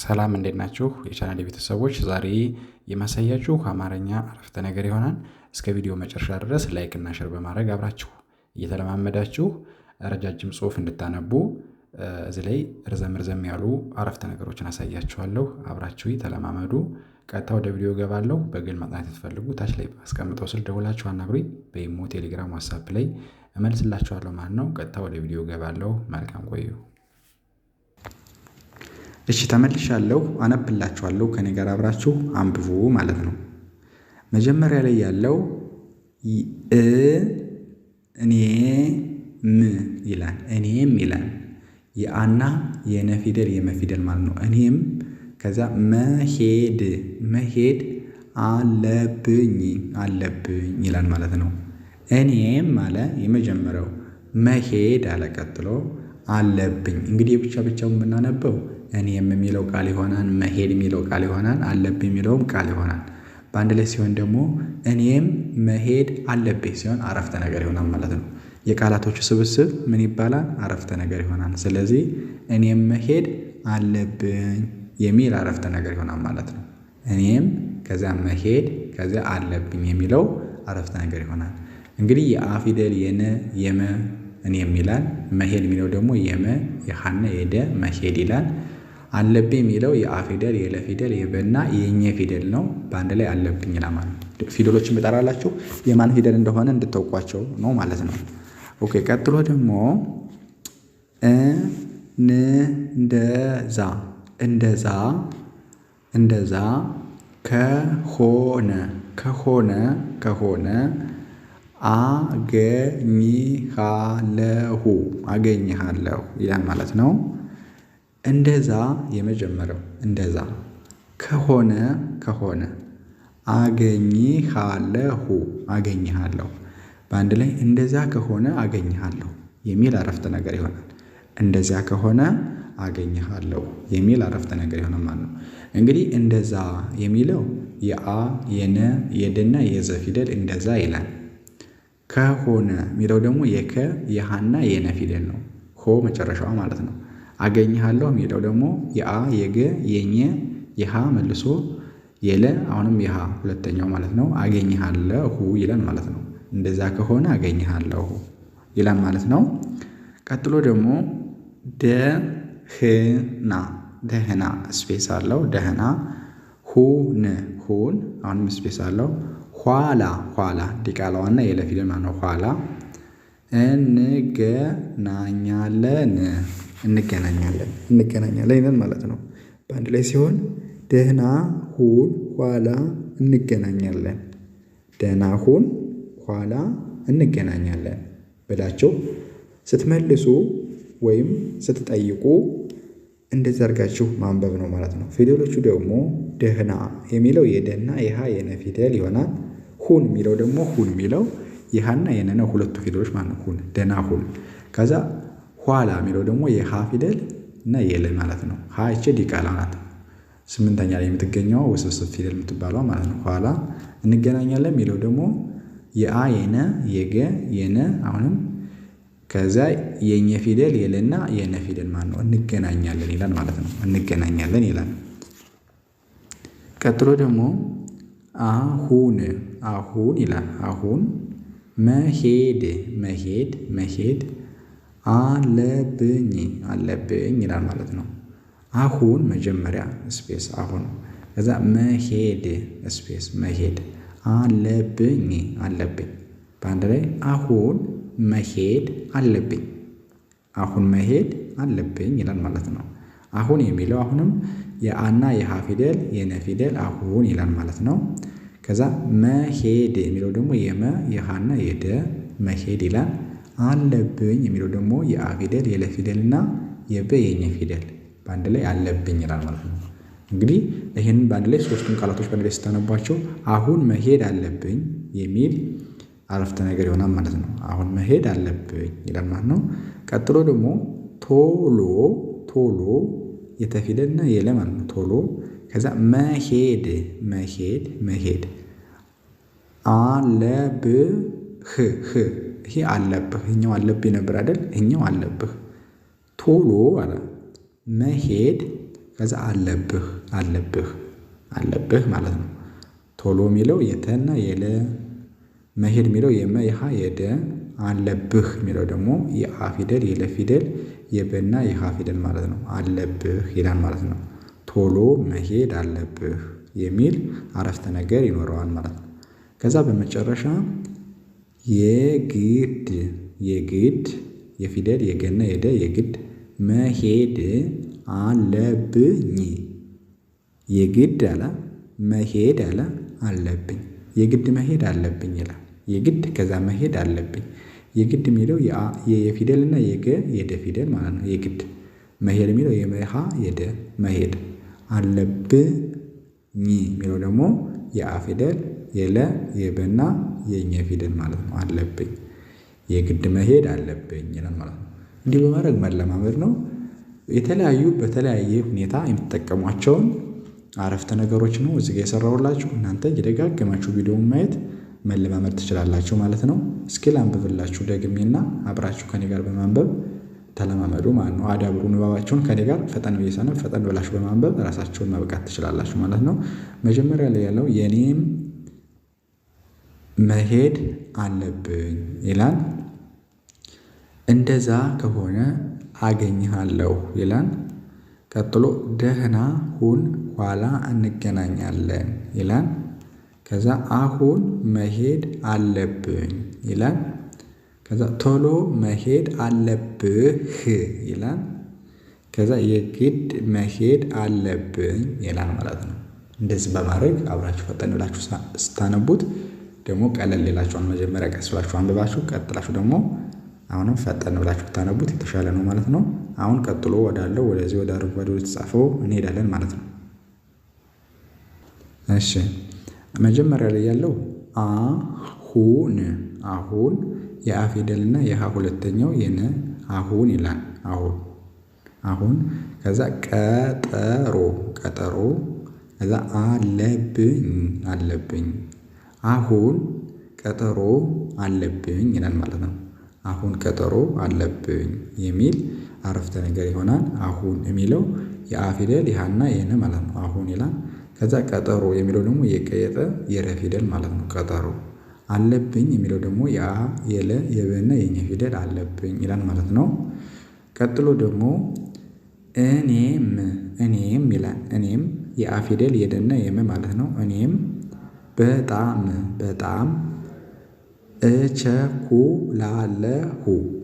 ሰላም እንዴት ናችሁ? የቻናሌ ቤተሰቦች ዛሬ የማሳያችሁ አማርኛ አረፍተ ነገር ይሆናል። እስከ ቪዲዮ መጨረሻ ድረስ ላይክ እና ሼር በማድረግ አብራችሁ እየተለማመዳችሁ ረጃጅም ጽሑፍ እንድታነቡ እዚህ ላይ ረዘም ያሉ አረፍተ ነገሮችን አሳያችኋለሁ። አብራችሁ ተለማመዱ። ቀጥታ ወደ ቪዲዮ እገባለሁ። በግል ማጥናት የምትፈልጉ ታች ላይ አስቀምጠው ስል ደውላችሁ አናግሩኝ። በኢሞ፣ ቴሌግራም፣ ዋትስአፕ ላይ እመልስላችኋለሁ ማለት ነው። ቀጥታ ወደ ቪዲዮ እገባለሁ። መልካም ቆዩ። እሺ ተመልሻለሁ። አነብላችኋለሁ ከኔ ጋር አብራችሁ አንብቡ ማለት ነው። መጀመሪያ ላይ ያለው እኔ ይላል። እኔም ይላል። የአና የነ ፊደል የመ ፊደል ማለት ነው። እኔም ከዛ መሄድ አለብኝ ይላል ማለት ነው። እኔም አለ የመጀመሪያው፣ መሄድ አለ ቀጥሎ አለብኝ። እንግዲህ ብቻውን የምናነበው እኔም የሚለው ቃል ይሆናል፣ መሄድ የሚለው ቃል ይሆናል፣ አለብኝ የሚለውም ቃል ይሆናል። በአንድ ላይ ሲሆን ደግሞ እኔም መሄድ አለብኝ ሲሆን አረፍተ ነገር ይሆናል ማለት ነው። የቃላቶቹ ስብስብ ምን ይባላል? አረፍተ ነገር ይሆናል። ስለዚህ እኔም መሄድ አለብኝ የሚል አረፍተ ነገር ይሆናል ማለት ነው። እኔም ከዚያ መሄድ ከዚያ አለብኝ የሚለው አረፍተ ነገር ይሆናል። እንግዲህ የአ ፊደል የነ የመ እኔም ይላል። መሄድ የሚለው ደግሞ የመ የሐና የደ መሄድ ይላል። አለብኝ የሚለው የአ ፊደል የለ ፊደል የበና የኘ ፊደል ነው። በአንድ ላይ አለብኝ ይላል ማለት ነው። ፊደሎችን ብጠራላችሁ የማን ፊደል እንደሆነ እንድታውቋቸው ነው ማለት ነው። ኦኬ ቀጥሎ ደግሞ እንደዛ ከሆነ አገኝሃለሁ ይላል ማለት ነው። እንደዛ የመጀመሪያው እንደዛ ከሆነ አገኝሃለሁ በአንድ ላይ እንደዛ ከሆነ አገኝሃለሁ የሚል አረፍተ ነገር ይሆናል። እንደዛ ከሆነ አገኝሃለሁ የሚል አረፍተ ነገር ይሆናል ማለት ነው። እንግዲህ እንደዛ የሚለው የአ የነ የደና የዘ ፊደል እንደዛ ይላል። ከሆነ የሚለው ደግሞ የከ የሃና የነ ፊደል ነው። ሆ መጨረሻዋ ማለት ነው። አገኝሃለሁ የሚለው ደግሞ የአ የገ የኘ የሃ መልሶ የለ አሁንም የሃ ሁለተኛው ማለት ነው። አገኝሃለሁ ይላል ማለት ነው። እንደዛ ከሆነ አገኝሃለሁ ይላል ማለት ነው። ቀጥሎ ደግሞ ደህና ስፔስ አለው። ደህና ሁን አሁንም ስፔስ አለው። ኋላ ዲቃላዋና የለ ፊደል ማለት ነው። ኋላ እንገናኛለን ይላል ማለት ነው። በአንድ ላይ ሲሆን ደህና ሁን ኋላ እንገናኛለን፣ ደህና ሁን ኋላ እንገናኛለን ብላችሁ ስትመልሱ ወይም ስትጠይቁ እንደዚህ አድርጋችሁ ማንበብ ነው ማለት ነው። ፊደሎቹ ደግሞ ደህና የሚለው የደና የሃ የነ ፊደል ይሆናል። ሁን የሚለው ደግሞ ሁን የሚለው የሃና የነ ሁለቱ ፊደሎች ማለት ነው። ሁን ደህና ሁን። ከዛ ኋላ የሚለው ደግሞ የሃ ፊደል እና የለ ማለት ነው። ሃ ይቺ ዲቃላ ናት። ስምንተኛ ላይ የምትገኘው ውስብስብ ፊደል የምትባለው ማለት ነው። ኋላ እንገናኛለን የሚለው ደግሞ የአ የነ የገ የነ አሁንም ከዛ የኘ ፊደል የለና የነ ፊደል ማለት ነው። እንገናኛለን ይላል ማለት ነው። እንገናኛለን ይላል። ቀጥሎ ደግሞ አሁን ይላል። አሁን መሄድ አለብኝ ይላል ማለት ነው። አሁን መጀመሪያ ስፔስ አሁን ከዛ መሄድ ስፔስ መሄድ አለብኝ በአንድ ላይ አሁን መሄድ አለብኝ ይላል ማለት ነው። አሁን የሚለው አሁንም የአና የሃ ፊደል የነ ፊደል አሁን ይላል ማለት ነው። ከዛ መሄድ የሚለው ደግሞ የመ የሃና የደ መሄድ ይላል። አለብኝ የሚለው ደግሞ የአ ፊደል የለ ፊደል እና የበ የኘ ፊደል በአንድ ላይ አለብኝ ይላል ማለት ነው። እንግዲህ ይህንን በአንድ ላይ ሶስቱን ቃላቶች በአንድ ላይ ስታነቧቸው አሁን መሄድ አለብኝ የሚል አረፍተ ነገር ይሆናል ማለት ነው። አሁን መሄድ አለብኝ ይላል ማለት ነው። ቀጥሎ ደግሞ ቶሎ የተፊደልና የለ ማለት ነው። ቶሎ ከዛ መሄድ አለብህ ይሄ አለብህ እኛው አለብህ ነበር አይደል? እኛው አለብህ ቶሎ አለ መሄድ ከዛ አለብህ ማለት ነው። ቶሎ የሚለው የተና የለ፣ መሄድ የሚለው የመ የሃ የደ፣ አለብህ የሚለው ደግሞ የአ ፊደል የለ ፊደል የበና የሃ ፊደል ማለት ነው። አለብህ ይላል ማለት ነው። ቶሎ መሄድ አለብህ የሚል አረፍተ ነገር ይኖረዋል ማለት ነው። ከዛ በመጨረሻ የግድ የፊደል የገና የደ የግድ መሄድ አለብኝ። የግድ አለ መሄድ አለ አለብኝ። የግድ መሄድ አለብኝ ይላል። የግድ ከዛ መሄድ አለብኝ። የግድ የሚለው የፊደልና የደ ፊደል ማለት ነው። የግድ መሄድ የሚለው የመሃ የደ መሄድ፣ አለብኝ የሚለው ደግሞ የአ ፊደል የለ የበና የኘ ፊደል ማለት ነው። አለብኝ የግድ መሄድ አለብኝ ይላል ማለት ነው። እንዲህ በማድረግ መለማመድ ነው። በተለያየ ሁኔታ የምትጠቀሟቸውን አረፍተ ነገሮች ነው እዚህ ጋር የሰራሁላችሁ። እናንተ እየደጋገማችሁ ቪዲዮውን ማየት መለማመድ ትችላላችሁ ማለት ነው። እስኪ ላንብብላችሁ ደግሜና አብራችሁ ከኔ ጋር በማንበብ ተለማመዱ ማለት ነው። አዳብሩ ንባባችሁን ከኔ ጋር ፈጠን ብላችሁ በማንበብ ራሳችሁን ማብቃት ትችላላችሁ ማለት ነው። መጀመሪያ ላይ ያለው የኔም መሄድ አለብኝ ይላል። እንደዛ ከሆነ አገኝሃለሁ ይላል። ቀጥሎ ደህና ሁን ኋላ እንገናኛለን ይላል። ከዛ አሁን መሄድ አለብኝ ይላል። ከዛ ቶሎ መሄድ አለብህ ይላል። ከዛ የግድ መሄድ አለብኝ ይላል ማለት ነው። እንደዚህ በማድረግ አብራችሁ ፈጠን ብላችሁ ስታነቡት ደግሞ ቀለል ይላችኋል። መጀመሪያ ቀስ ብላችሁ አንብባችሁ ቀጥላችሁ ደግሞ አሁንም ፈጠን ብላችሁ ብታነቡት የተሻለ ነው ማለት ነው። አሁን ቀጥሎ ወዳለው ወደዚህ ወደ አረንጓዴ ወደ ተጻፈው እንሄዳለን ማለት ነው። እሺ መጀመሪያ ላይ ያለው አሁን የአ ፊደልና የሃ ሁለተኛው የነ አሁን ይላል። አሁን ከዛ ቀጠሮ ከዛ አለብኝ አሁን ቀጠሮ አለብኝ ይላል ማለት ነው። አሁን ቀጠሮ አለብኝ የሚል አረፍተ ነገር ይሆናል። አሁን የሚለው የአ ፊደል የሃና የነ ማለት ነው። አሁን ይላል። ከዛ ቀጠሮ የሚለው ደግሞ የቀየጠ የረ ፊደል ማለት ነው። ቀጠሮ አለብኝ የሚለው ደግሞ የአ የለ የበና የኘ ፊደል አለብኝ ይላል ማለት ነው። ቀጥሎ ደግሞ እኔም ይላል። እኔም የአ ፊደል የደና የመ ማለት ነው። እኔም በጣም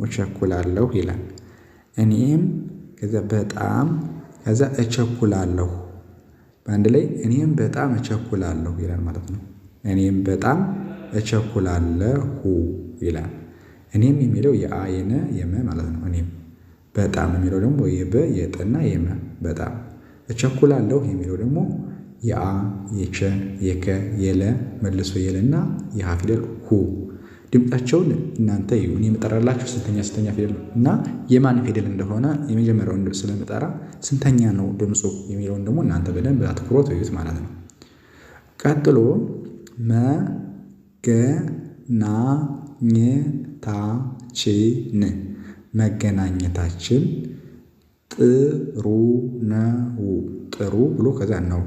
እቸኩላለሁ ይላል። እኔም ከዛ በጣም ከዛ እቸኩላለሁ በአንድ ላይ እኔም በጣም እቸኩላለሁ ይላል ማለት ነው። እኔም በጣም እቸኩላለሁ ይላል። እኔም የሚለው የአ የነ የመ ማለት ነው። እኔም በጣም የሚለው ደግሞ የበ የጠና የመ በጣም እቸኩላለሁ የሚለው ደግሞ የአ የቸ የከ የለ መልሶ የለና የሃ ፊደል ሁ ድምጻቸውን እናንተ እዩ። እኔ የምጠራላችሁ ስንተኛ ፊደል እና የማን ፊደል እንደሆነ የመጀመሪያውን ድምፅ ስለምጠራ ስንተኛ ነው ድምፁ የሚለውን ደግሞ እናንተ በደንብ አትኩሮት እዩት ማለት ነው። ቀጥሎ መገናኘታችን ጥሩ ነው። ጥሩ ብሎ ከዛ ነው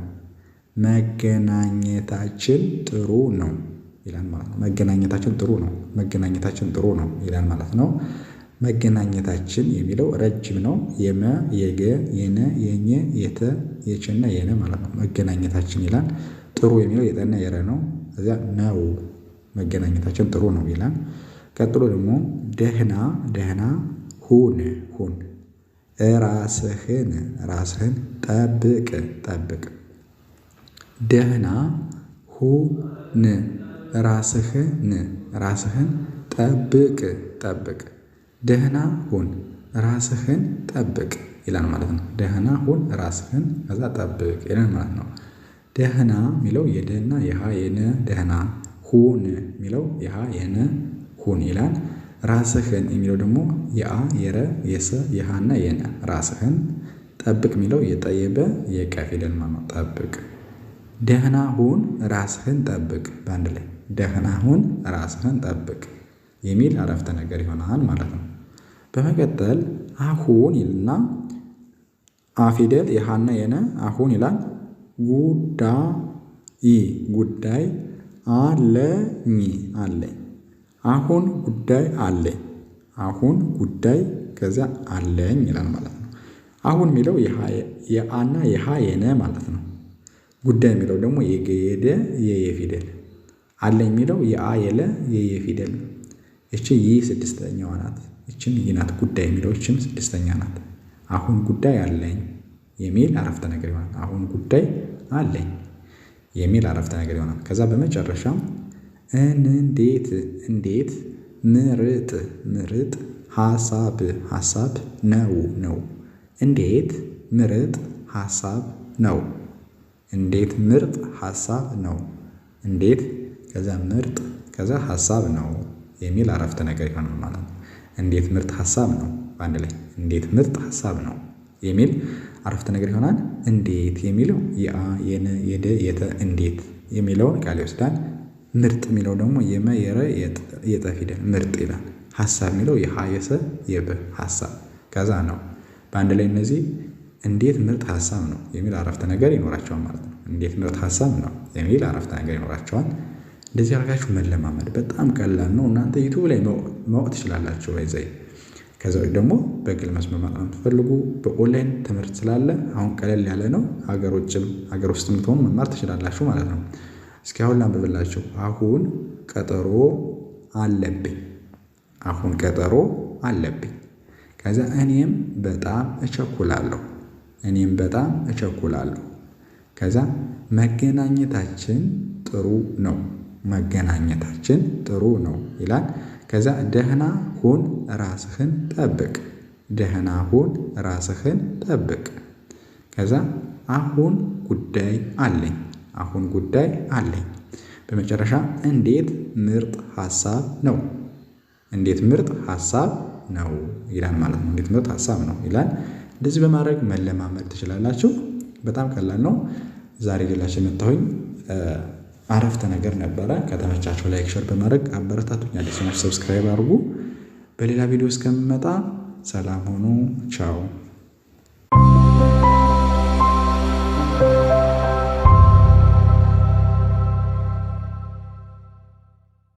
መገናኘታችን ጥሩ ነው ይላል ማለት ነው። መገናኘታችን ጥሩ ነው ይላል ማለት ነው። መገናኘታችን የሚለው ረጅም ነው። የመ የገ የነ የኘ የተ የቸና የነ ማለት ነው። መገናኘታችን ይላል። ጥሩ የሚለው የጠና የረ ነው። እዚያ ነው መገናኘታችን ጥሩ ነው ይላል። ቀጥሎ ደግሞ ደህና ሁን ራስህን ጠብቅ ደህና ሁን ራስህን ጠብቅ ደህና ሁን ራስህን ጠብቅ ይላል ማለት ነው። ደህና ሁን ራስህን ከዛ ጠብቅ ይላል ማለት ነው። ደህና የሚለው የደና የሃ የነ ደህና ሁን የሚለው የሃ የነ ሁን ይላል። ራስህን የሚለው ደግሞ የአ የረ የሰ የሃና የነ ራስህን። ጠብቅ የሚለው የጠየበ የቀ ፊደል ማለት ነው። ጠብቅ ደህና ሁን ራስህን ጠብቅ በአንድ ላይ ደህና ሁን ራስህን ጠብቅ የሚል አረፍተ ነገር ይሆናል ማለት ነው። በመቀጠል አሁን ይልና ፊደል የሃና የነ አሁን ይላል። ጉዳይ አለኝ አለኝ። አሁን ጉዳይ አለኝ። አሁን ጉዳይ ከዛ አለኝ ይላል ማለት ነው። አሁን የሚለው የአና የሃ የነ ማለት ነው። ጉዳይ የሚለው ደግሞ የገየደ የየ ፊደል። አለኝ የሚለው የአ የለ የየ ፊደል። እቺ ይህ ስድስተኛዋ ናት። እቺም ይህ ናት። ጉዳይ የሚለው እቺም ስድስተኛ ናት። አሁን ጉዳይ አለኝ የሚል አረፍተ ነገር ይሆናል። አሁን ጉዳይ አለኝ የሚል አረፍተ ነገር ይሆናል። ከዛ በመጨረሻም እንዴት ምርጥ ሐሳብ ነው። እንዴት ምርጥ ሐሳብ ነው። እንዴት ምርጥ ሐሳብ ነው። እንዴት ከዛ ምርጥ ከዛ ሐሳብ ነው የሚል አረፍተ ነገር ይሆናል ማለት ነው። እንዴት ምርጥ ሐሳብ ነው በአንድ ላይ እንዴት ምርጥ ሐሳብ ነው የሚል አረፍተ ነገር ይሆናል። እንዴት የሚለው የአ የነ የደ የተ እንዴት የሚለውን ቃል ይወስዳል። ምርጥ የሚለው ደግሞ የመ የረ የጠ ፊደል ምርጥ ይላል። ሐሳብ የሚለው የሃ የሰ የበ ሐሳብ ከዛ ነው። በአንድ ላይ እነዚህ እንዴት ምርጥ ሐሳብ ነው የሚል አረፍተ ነገር ይኖራቸዋል ማለት ነው። እንዴት ምርጥ ሐሳብ ነው የሚል አረፍተ ነገር ይኖራቸዋል። እንደዚህ አድርጋችሁ መለማመድ በጣም ቀላል ነው። እናንተ ዩቲዩብ ላይ ማወቅ ትችላላችሁ። በዚህ ከዛ ደግሞ በግል መስመር ማጥናት የምትፈልጉ በኦንላይን ትምህርት ስላለ አሁን ቀለል ያለ ነው። ሀገር ውስጥ የምትሆኑ መማር ትችላላችሁ ማለት ነው። እስኪ አሁን ላንብብላችሁ። አሁን ቀጠሮ አለብኝ። አሁን ቀጠሮ አለብኝ። ከዛ እኔም በጣም እቸኩላለሁ። ከዛ መገናኘታችን ጥሩ ነው ይላል። ከዛ ደህና ሁን ራስህን ጠብቅ። ከዛ አሁን ጉዳይ አለኝ። በመጨረሻ እንዴት ምርጥ ሐሳብ ነው ይላል ማለት ነው። እንዴት ምርጥ ሐሳብ ነው ይላል። እንደዚህ በማድረግ መለማመድ ትችላላችሁ። በጣም ቀላል ነው። ዛሬ ሌላችሁ የመጣሁኝ አረፍተ ነገር ነበረ። ከተመቻችሁ ላይክ ሸር በማድረግ አበረታቱኝ። አዲስ ሰብስክራይብ አድርጉ። በሌላ ቪዲዮ እስከምመጣ ሰላም ሁኑ። ቻው